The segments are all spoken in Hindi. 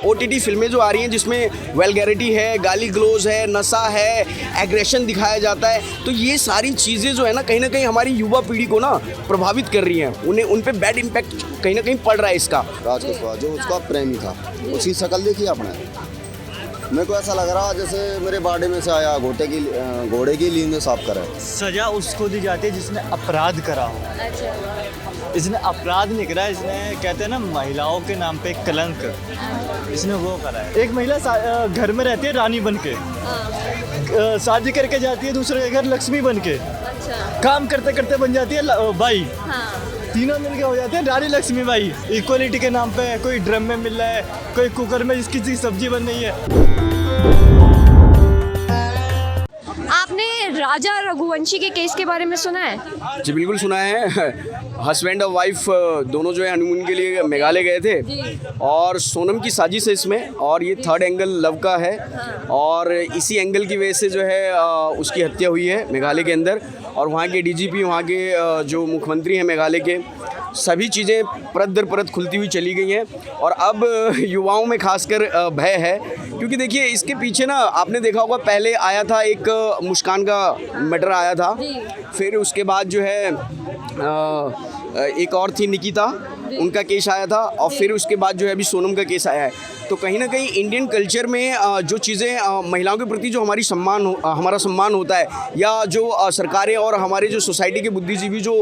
OTT फिल्में जो आ रही हैं जिसमें वेलगैरिटी है, गाली गलौज है, नशा है, एग्रेशन दिखाया जाता है, तो ये सारी चीज़ें जो है ना कहीं हमारी युवा पीढ़ी को ना प्रभावित कर रही हैं। उन्हें उन पे बैड इम्पैक्ट कहीं ना कहीं पड़ रहा है इसका। राज कुशवाहा जो उसका प्रेमी था, उसकी शक्ल देखी आपने? मेरे को ऐसा लग रहा जैसे मेरे बाड़े में से आया घोड़े की लीन में साफ करे। सजा उसको दी जाती है जिसने अपराध करा हो। इसने अपराध नहीं करा, इसने कहते हैं ना महिलाओं के नाम पे कलंक, इसने वो करा है। एक महिला घर में रहती है रानी बन के, शादी करके जाती है दूसरे के घर लक्ष्मी बन के, काम करते करते बन जाती है बाई। तीनों मिलके हो जाते हैं रानी लक्ष्मी बाई। इक्वलिटी के नाम पे कोई ड्रम में मिल रहा है, कोई कुकर में जिसकी सब्जी बन रही है। आपने राजा रघुवंशी के केस के बारे में सुना है? जी बिल्कुल सुना है। हस्बैंड और वाइफ दोनों जो है हनीमून के लिए मेघालय गए थे और सोनम की साजिश है इसमें, और ये थर्ड एंगल लव का है और इसी एंगल की वजह से जो है उसकी हत्या हुई है मेघालय के अंदर। और वहाँ के DGP, वहाँ के जो मुख्यमंत्री हैं मेघालय के, सभी चीज़ें परत दर परत खुलती हुई चली गई हैं। और अब युवाओं में खासकर भय है, क्योंकि देखिए इसके पीछे ना आपने देखा होगा पहले आया था एक मुस्कान का मैटर आया था, फिर उसके बाद जो है एक और थी निकिता, उनका केस आया था, और फिर उसके बाद जो है अभी सोनम का केस आया है। तो कहीं ना कहीं इंडियन कल्चर में जो चीज़ें महिलाओं के प्रति जो हमारा सम्मान होता है, या जो सरकारें और हमारे जो सोसाइटी के बुद्धिजीवी जो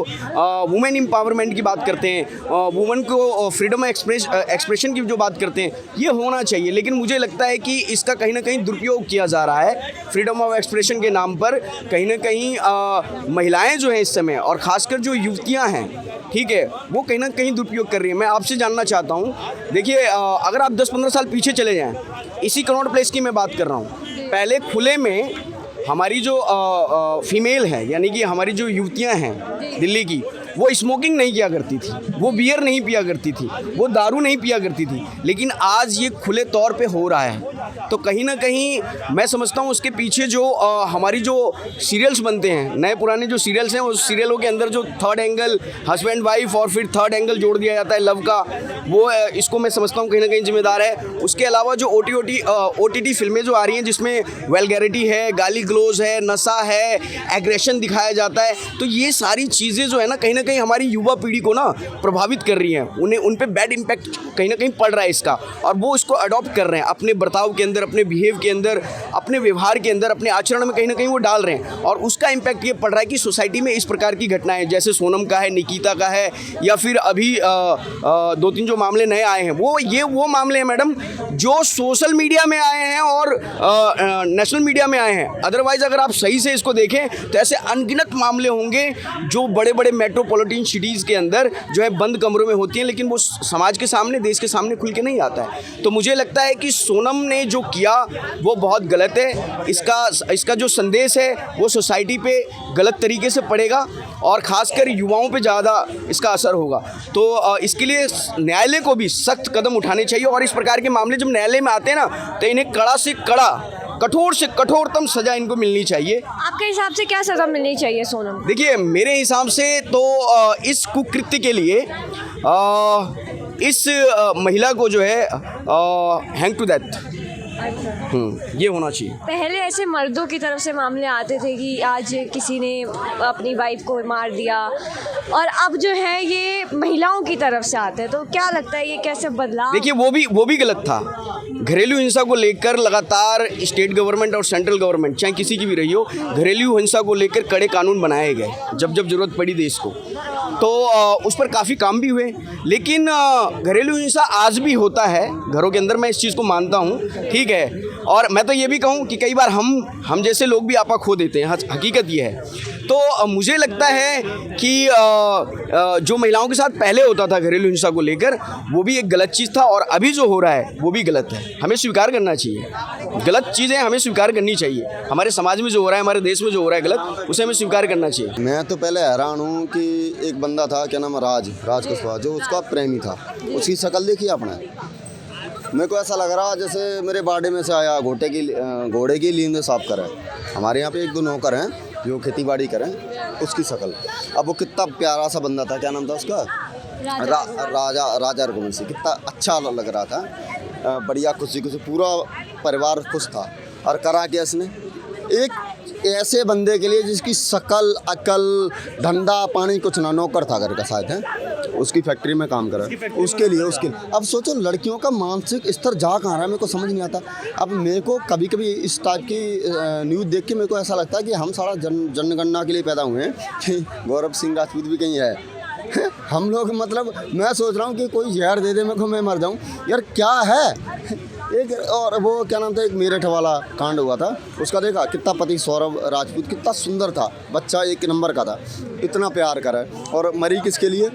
वुमेन एम्पावरमेंट की बात करते हैं, वुमेन को फ्रीडम एक्सप्रेशन की जो बात करते हैं, ये होना चाहिए। लेकिन मुझे लगता है कि इसका कहीं ना कहीं दुरुपयोग किया जा रहा है फ्रीडम ऑफ एक्सप्रेशन के नाम पर। कहीं ना कहीं महिलाएं जो हैं इस समय, और ख़ासकर जो युवतियां हैं, ठीक है, वो कहीं ना कहीं दुरुपयोग कर रही है। मैं आपसे जानना चाहता हूँ, देखिए अगर आप 10-15 साल पीछे चले जाएं, इसी कनॉट प्लेस की मैं बात कर रहा हूँ, पहले खुले में हमारी जो फीमेल है, यानी कि हमारी जो युवतियाँ हैं दिल्ली की, वो स्मोकिंग नहीं किया करती थी, वो बियर नहीं पिया करती थी, वो दारू नहीं पिया करती थी, लेकिन आज ये खुले तौर पे हो रहा है। तो कहीं ना कहीं मैं समझता हूँ उसके पीछे जो हमारी जो सीरियल्स बनते हैं, नए पुराने जो सीरियल्स हैं, उस सीरियलों के अंदर जो थर्ड एंगल हस्बैंड वाइफ और फिर थर्ड एंगल जोड़ दिया जाता है लव का, वो इसको मैं समझता हूँ कहीं ना कहीं जिम्मेदार है। उसके अलावा जो OTT फिल्में जो आ रही हैं जिसमें वेलगैरिटी है, गाली गलौज है, नशा है, एग्रेशन दिखाया जाता है, तो ये सारी चीज़ें जो है ना कहीं हमारी युवा पीढ़ी को ना प्रभावित कर रही हैं। उन्हें उन पे बैड इम्पैक्ट कहीं ना कहीं पड़ रहा है इसका, और वो इसको अडॉप्ट कर रहे हैं अपने बर्ताव के अंदर, अपने बिहेव के अंदर, अपने व्यवहार के अंदर, अपने आचरण में कहीं ना कहीं वो डाल रहे हैं। और उसका इम्पैक्ट ये पड़ रहा है कि सोसाइटी में इस प्रकार की घटनाएं, जैसे सोनम का है, निकिता का है, या फिर अभी 2-3 जो मामले नए आए हैं, वो मामले हैं मैडम जो सोशल मीडिया में आए हैं और नेशनल मीडिया में आए हैं। अदरवाइज अगर आप सही से इसको देखें तो ऐसे अनगिनत मामले होंगे जो बड़े बड़े मेट्रोपॉलिटन सिटीज़ के अंदर जो है बंद कमरों में होती हैं, लेकिन वो समाज के सामने, देश के सामने खुल के नहीं आता है। तो मुझे लगता है कि सोनम ने जो किया वो बहुत गलत है। इसका जो संदेश है वो सोसाइटी पे गलत तरीके से पड़ेगा, और ख़ासकर युवाओं पे ज़्यादा इसका असर होगा। तो इसके लिए न्यायालय को भी सख्त कदम उठाने चाहिए, और इस प्रकार के मामले जब न्यायालय में आते हैं ना, तो इन्हें कड़ा से कड़ा, कठोर से कठोरतम सज़ा इनको मिलनी चाहिए। आपके हिसाब से क्या सज़ा मिलनी चाहिए सोनम? देखिए मेरे हिसाब से तो इस कुकृत्य के लिए इस महिला को जो है हैंग टू डेथ ये होना चाहिए। पहले ऐसे मर्दों की तरफ से मामले आते थे कि आज किसी ने अपनी वाइफ को मार दिया, और अब जो है ये महिलाओं की तरफ से आते हैं, तो क्या लगता है ये कैसे बदलाव? देखिए वो भी गलत था। घरेलू हिंसा को लेकर लगातार स्टेट गवर्नमेंट और सेंट्रल गवर्नमेंट, चाहे किसी की भी रही हो, घरेलू हिंसा को लेकर कड़े कानून बनाए गए जब जरूरत पड़ी देश को, तो उस पर काफ़ी काम भी हुए। लेकिन घरेलू हिंसा आज भी होता है घरों के अंदर, मैं इस चीज़ को मानता हूँ, ठीक है। और मैं तो ये भी कहूँ कि कई बार हम जैसे लोग भी आपा खो देते हैं, हकीकत ये है। तो मुझे लगता है कि जो महिलाओं के साथ पहले होता था घरेलू हिंसा को लेकर, वो भी एक गलत चीज़ था, और अभी जो हो रहा है वो भी गलत है। हमें स्वीकार करना चाहिए, गलत चीज़ें हमें स्वीकार करनी चाहिए। हमारे समाज में जो हो रहा है, हमारे देश में जो हो रहा है गलत, उसे हमें स्वीकार करना चाहिए। मैं तो पहले हैरान हूँ कि एक बंदा था, क्या नाम है, राज कुशवाहा, जो उसका प्रेमी था, उसकी शक्ल देखी आपने? मेरे को ऐसा लग रहा जैसे मेरे बाड़े में से आया घोड़े की लीन में साफ करे। हमारे यहाँ पे 1-2 नौकर हैं जो खेती बाड़ी करें, उसकी शक्ल। अब वो कितना प्यारा सा बंदा था, क्या नाम था उसका, राजा रघुवंशी, कितना अच्छा लग रहा था। बढ़िया खुशी खुशी पूरा परिवार खुश था। और करा क्या इसने, एक ऐसे बंदे के लिए जिसकी शकल अकल धंधा पानी कुछ ना, नौकर था घर का शायद है, उसकी फैक्ट्री में काम करा, उसके लिए अब सोचो लड़कियों का मानसिक स्तर जा कहाँ रहा है, मेरे को समझ नहीं आता। अब मेरे को कभी कभी इस टाइप की न्यूज़ देख के मेरे को ऐसा लगता है कि हम सारा जनगणना के लिए पैदा हुए हैं कि गौरव सिंह राजपूत भी कहीं है हम लोग मतलब मैं सोच रहा हूँ कि कोई जहर दे दे मेरे को, मैं मर जाऊँ यार, क्या है। एक और वो क्या नाम था, एक मेरठ वाला कांड हुआ था, उसका देखा कितना पति सौरभ राजपूत कितना सुंदर था, बच्चा एक नंबर का था, इतना प्यार करा, और मरी किसके लिए,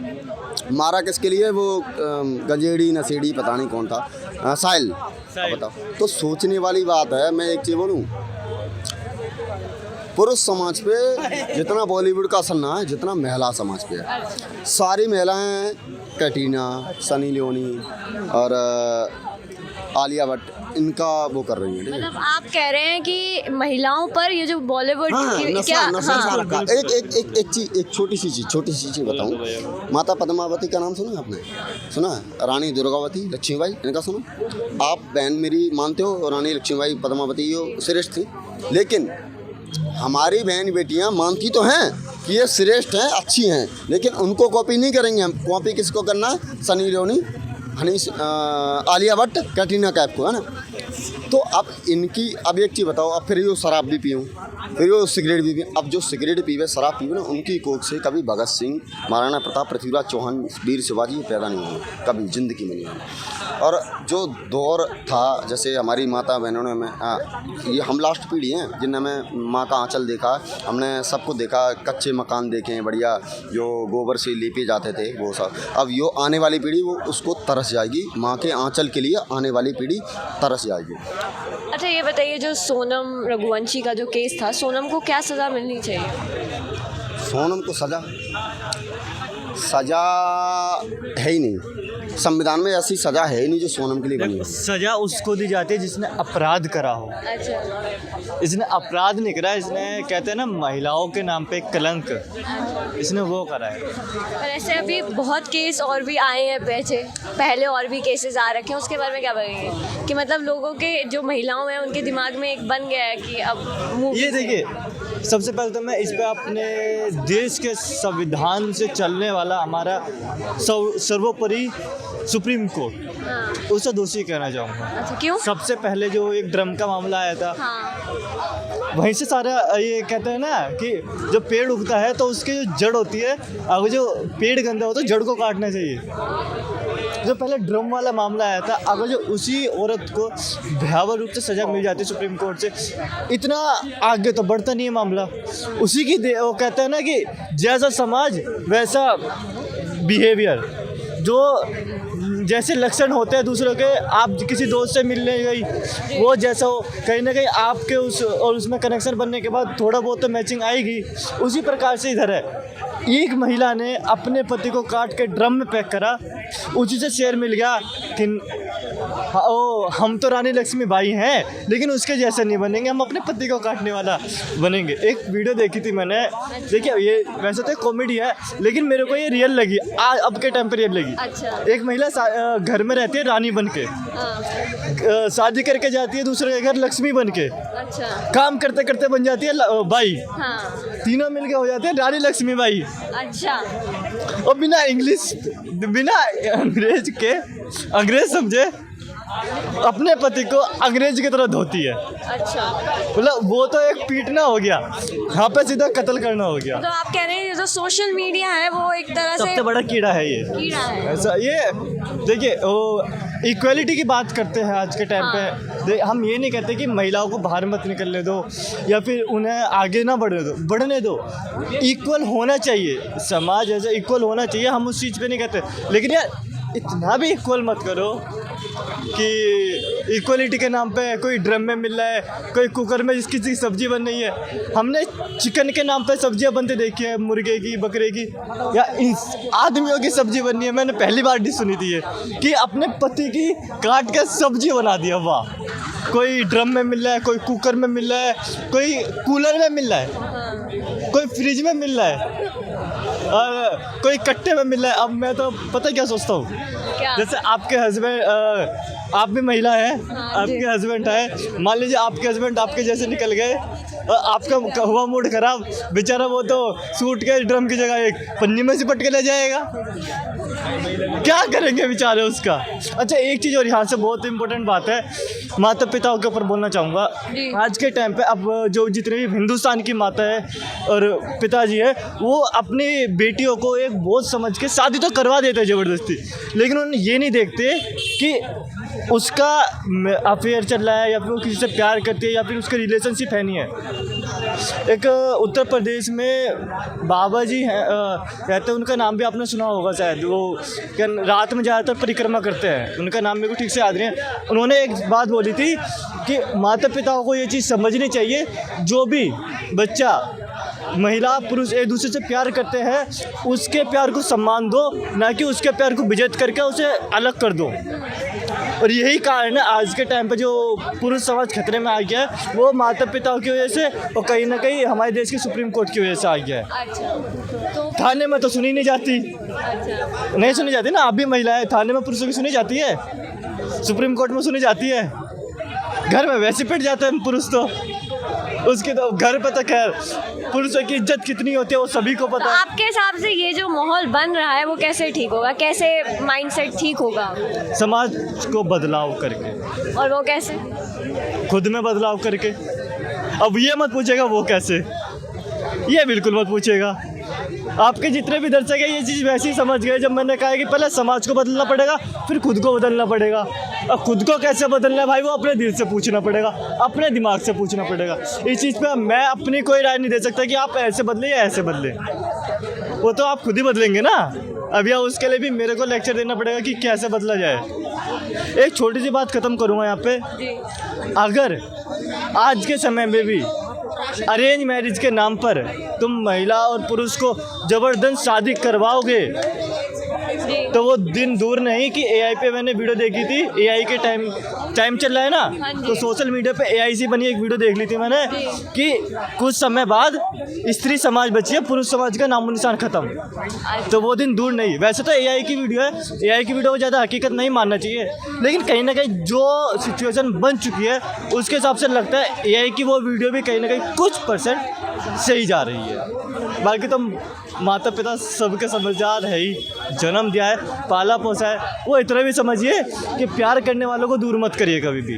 मारा किसके लिए, वो गंजेड़ी नशेड़ी पता नहीं कौन था, साहिल बताओ। तो सोचने वाली बात है। मैं एक चीज़ बोलूँ, पुरुष समाज पे जितना बॉलीवुड का सन्ना है, जितना महिला समाज पे है, सारी महिलाएं कैटरीना, सनी लियोनी और आलिया भट्ट इनका वो कर रही हैं। मतलब आप कह रहे हैं कि महिलाओं पर ये जो बॉलीवुड एक छोटी सी चीज़ बताऊं, माता पद्मावती का नाम सुना है आपने? सुना है? रानी दुर्गावती, लक्ष्मीबाई, इनका सुना? आप बहन मेरी मानते हो, रानी लक्ष्मीबाई पद्मावती ये श्रेष्ठ थी, लेकिन हमारी बहन बेटियां मानती तो हैं कि ये श्रेष्ठ हैं, अच्छी हैं, लेकिन उनको कॉपी नहीं करेंगे हम। कॉपी किसको करना है? सनी लियोनी, आलिया भट्ट, कैटरीना कैफ को, है ना। तो अब इनकी, अब एक चीज़ बताओ, अब फिर ये शराब भी पीऊँ, फिर वो सिगरेट भी पीऊँ। अब जो सिगरेट पीवे, शराब पीवे ना, उनकी कोख से कभी भगत सिंह, महाराणा प्रताप, पृथ्वीराज चौहान, वीर शिवाजी पैदा नहीं हुए, कभी ज़िंदगी में नहीं हुए। और जो दौर था, जैसे हमारी माता बहनों ने, में ये हम लास्ट पीढ़ी हैं जिनने हमें माँ का आंचल देखा, हमने सबको देखा, कच्चे मकान देखे हैं बढ़िया, जो गोबर से लीपे जाते थे वो सब। अब यो आने वाली पीढ़ी वो उसको तरस जाएगी, माँ के आंचल के लिए आने वाली पीढ़ी तरस जाएगी। अच्छा ये बताइए, जो सोनम रघुवंशी का जो केस था, सोनम को क्या सज़ा मिलनी चाहिए? सोनम को सज़ा है ही नहीं, संविधान में ऐसी सज़ा है ही नहीं जो सोनम के लिए बनी है। सज़ा उसको दी जाती है जिसने अपराध करा हो। अच्छा, इसने अपराध नहीं करा, इसने कहते हैं ना महिलाओं के नाम पे कलंक, इसने वो करा है। और ऐसे अभी बहुत केस और भी आए हैं, पहले और भी केसेस आ रखे हैं, उसके बारे में क्या बोलेंगे? कि मतलब लोगों के जो महिलाओं हैं उनके दिमाग में एक बन गया है कि अब ये देखिए, सबसे पहले तो मैं इस पे अपने देश के संविधान से चलने वाला हमारा सर्वोपरि सुप्रीम कोर्ट, उसे दोषी कहना चाहूँगा। अच्छा, क्यों? सबसे पहले जो एक ड्रम का मामला आया था, वहीं से सारा ये कहते हैं ना कि जब पेड़ उगता है तो उसकी जो जड़ होती है, अगर जो पेड़ गंदा हो तो जड़ को काटना चाहिए। जो पहले ड्रम वाला मामला आया था, अगर जो उसी औरत को भयावह रूप से सज़ा मिल जाती है सुप्रीम कोर्ट से, इतना आगे तो बढ़ता नहीं है मामला। उसी की वो कहते हैं ना कि जैसा समाज वैसा बिहेवियर, जो जैसे लक्षण होते हैं दूसरों के, आप किसी दोस्त से मिलने गई, वो जैसा हो, कहीं ना कहीं आपके उस और उसमें कनेक्शन बनने के बाद थोड़ा बहुत तो मैचिंग आएगी। उसी प्रकार से इधर है, एक महिला ने अपने पति को काट के ड्रम में पैक करा, उसी से शेयर मिल गया कि ओ हम तो रानी लक्ष्मीबाई हैं, लेकिन उसके जैसे नहीं बनेंगे, हम अपने पति को काटने वाला बनेंगे। एक वीडियो देखी थी मैंने, देखिए ये वैसे तो कॉमेडी है, लेकिन मेरे को ये रियल लगी, अब के टाइम पर रियल लगी। अच्छा। एक महिला घर में रहती है रानी बन के, शादी करके जाती है दूसरे के घर लक्ष्मी बन के, अच्छा, काम करते करते बन जाती है बाई, हाँ, तीनों मिलके हो जाते हैं रानी लक्ष्मीबाई। अच्छा, और बिना इंग्लिश, बिना अंग्रेज के, अंग्रेज समझे, अपने पति को अंग्रेज की तरह धोती है। अच्छा, मतलब वो तो एक पीटना हो गया, यहाँ पे सीधा कत्ल करना हो गया। तो आप कह रहे हैं जो सोशल मीडिया है वो एक तरह से सबसे बड़ा कीड़ा है ये, कीड़ा है। ऐसा ये देखिए, वो इक्वलिटी की बात करते हैं आज के टाइम पे। हम ये नहीं कहते कि महिलाओं को बाहर मत निकलने दो या फिर उन्हें आगे ना बढ़ने दो। इक्वल होना चाहिए, समाज ऐसा इक्वल होना चाहिए, हम उस चीज़ पे नहीं कहते, लेकिन यार इतना भी इक्वल मत करो कि इक्वलिटी के नाम पे कोई ड्रम में मिल रहा है, कोई कुकर में किसी की सब्जी बन रही है। हमने चिकन के नाम पे सब्जियां बनते देखी है, मुर्गे की, बकरे की, या आदमियों की सब्जी बननी है। मैंने पहली बार डिश सुनी थी ये कि अपने पति की काट के सब्जी बना दिया। वाह, कोई ड्रम में मिल रहा है, कोई कुकर में मिल रहा है, कोई कूलर में मिल रहा है, कोई फ्रिज में मिल रहा है, और कोई कट्टे में मिल रहा है। अब मैं तो पता क्या सोचता हूँ, क्या जैसे आपके हस्बैंड, आप भी महिला है, आपके हस्बैंड है, मान लीजिए आपके हस्बैंड आपके जैसे निकल गए, आपका हुआ मूड खराब, बेचारा वो तो सूट के ड्रम की जगह एक पन्नी में सिपट के ले जाएगा, क्या करेंगे बेचारे उसका। अच्छा एक चीज़ और यहाँ से बहुत इंपॉर्टेंट बात है, माता पिताओं के ऊपर बोलना चाहूँगा। आज के टाइम पे अब जो जितने भी हिंदुस्तान की माता है और पिताजी है, वो अपनी बेटियों को एक बोझ समझ के शादी तो करवा देते हैं ज़बरदस्ती, लेकिन उन्हें ये नहीं देखते कि उसका अफेयर चल रहा है या फिर वो किसी से प्यार करती है या फिर उसका रिलेशनशिप है नहीं है। एक उत्तर प्रदेश में बाबा जी हैं, रहते हैं, उनका नाम भी आपने सुना होगा शायद, वो क्या रात में ज़्यादातर परिक्रमा करते हैं, उनका नाम मेरे को ठीक से याद नहीं है। उन्होंने एक बात बोली थी कि माता पिताओं को ये चीज़ समझनी चाहिए, जो भी बच्चा महिला पुरुष एक दूसरे से प्यार करते हैं उसके प्यार को सम्मान दो, ना कि उसके प्यार को बेइज्जत करके उसे अलग कर दो। और यही कारण है आज के टाइम पे जो पुरुष समाज खतरे में आ गया है, वो माता पिताओं की वजह से और कहीं ना कहीं हमारे देश की सुप्रीम कोर्ट की वजह से आ गया है। अच्छा, तो थाने में तो सुनी नहीं जाती, अच्छा, नहीं सुनी जाती ना, आप भी महिला है, थाने में पुरुषों की सुनी जाती है, सुप्रीम कोर्ट में सुनी जाती है, घर में वैसे पिट जाते हैं पुरुष तो, उसके तो घर पे तो खैर पुरुषों की इज्जत कितनी होती है वो सभी को तो पता है। आपके हिसाब से ये जो माहौल बन रहा है वो कैसे ठीक होगा, कैसे माइंडसेट ठीक होगा, समाज को बदलाव करके, और वो कैसे? खुद में बदलाव करके। अब ये मत पूछेगा वो कैसे, ये बिल्कुल मत पूछेगा। आपके जितने भी दर्शक हैं ये चीज़ वैसे ही समझ गए जब मैंने कहा कि पहले समाज को बदलना पड़ेगा फिर खुद को बदलना पड़ेगा। अब खुद को कैसे बदलना है भाई, वो अपने दिल से पूछना पड़ेगा, अपने दिमाग से पूछना पड़ेगा। इस चीज़ पे मैं अपनी कोई राय नहीं दे सकता कि आप ऐसे बदले या ऐसे बदले, वो तो आप खुद ही बदलेंगे ना। अब या उसके लिए भी मेरे को लेक्चर देना पड़ेगा कि कैसे बदला जाए। एक छोटी सी बात ख़त्म करूँगा यहाँ पे, अगर आज के समय में भी अरेंज मैरिज के नाम पर तुम महिला और पुरुष को ज़बरदस्त शादी करवाओगे तो वो दिन दूर नहीं कि एआई पे मैंने वीडियो देखी थी, एआई के टाइम चल रहा है ना, तो सोशल मीडिया पे एआई से बनी एक वीडियो देख ली थी मैंने कि कुछ समय बाद स्त्री समाज बची है, पुरुष समाज का नामो निशान खत्म। तो वो दिन दूर नहीं। वैसे तो एआई की वीडियो है, एआई की वीडियो को ज़्यादा हकीकत नहीं मानना चाहिए, लेकिन कहीं ना कहीं जो सिचुएशन बन चुकी है उसके हिसाब से लगता है एआई की वो वीडियो भी कहीं ना कहीं कुछ % सही जा रही है। बाकी तो माता पिता सबके समझदार है ही, जन्म दिया है, पाला पोसा है, वो इतना भी समझिए कि प्यार करने वालों को दूर मत करिए कभी भी।